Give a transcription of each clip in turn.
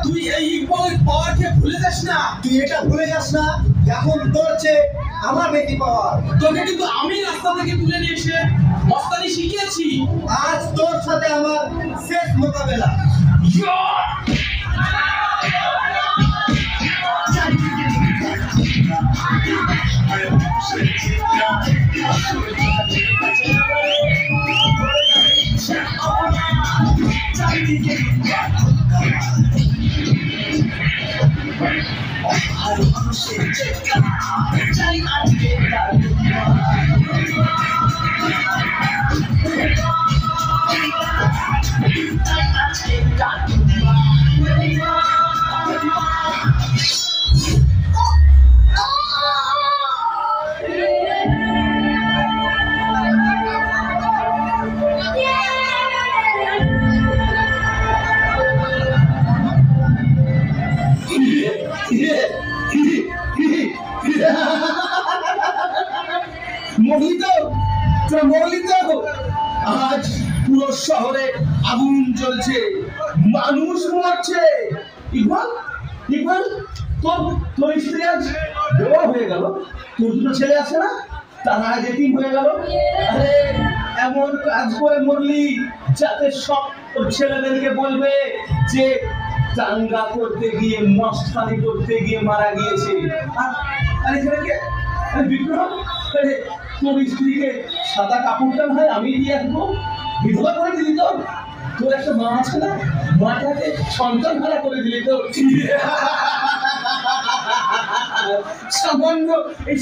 তুই এই ইকবালের পাওয়ারকে ভুলে যাস না। তুই এটা ভুলে যাস না, এখন তোর চেয়ে আমার বেশি পাওয়ার। তোকে কিন্তু আমি রাস্তা থেকে তুলে নিয়ে এসে মস্তানি শিখিয়েছি। আজ তোর সাথে আমার শেষ মোকাবেলা। আজ পুরো শহরে আগুন জ্বলছে, মানুষ মরছে। ইকবাল, ইকবাল, তোর স্ত্রী আজ বিবাহ হয়ে গেল, তোর দুটো ছেলে আছে না, তারা আজ এতিম হয়ে গেল। আরে এমন কাজ করে মরলি যাতে সব ছেলেদেরকে বলবে যে দাঙ্গা করতে গিয়ে, মস্তানি করতে গিয়ে মারা গিয়েছে। আর এখানে কে? বিক্রম, তোর স্ত্রীকে সাদা কাপড়টা হয় আমি দিয়ে আসবো, বিধবা করে দিলি তো। তোর একটা মা আছে না, মাটাকে সন্তান হারা করে দিলি তো।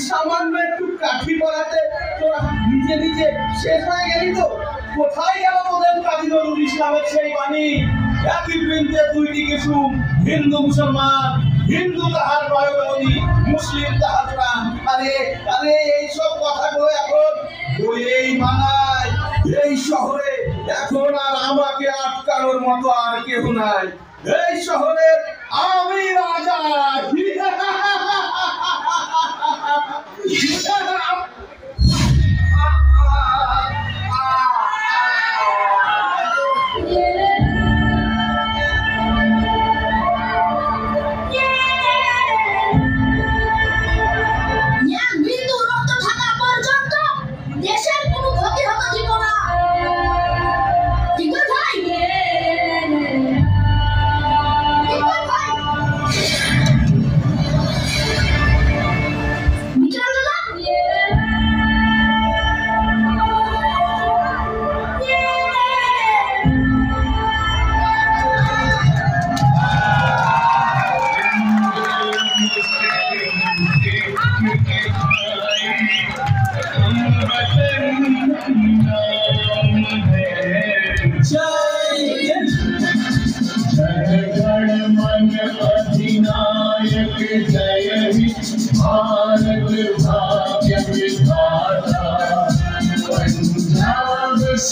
সামান্য একটু কাঠি পড়াতে তোরা নিজে নিজে শেষ হয়ে গেলি তো। কোথায় গেল তোদের কাজী নজরুল ইসলামের সেই বাণী, একই বৃন্তে দুইটি কুসুম, হিন্দু মুসলমান, হিন্দু তাহার বয়বনী, মুসলিম তাহার প্রাণ। আরে আরে এইসব কথাগুলো এখন বইয়েই মানায়। এই শহরে এখন আর আমাকে আটকানোর মতো আর কেউ নাই। এই শহরে আমি রাজা।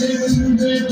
Sind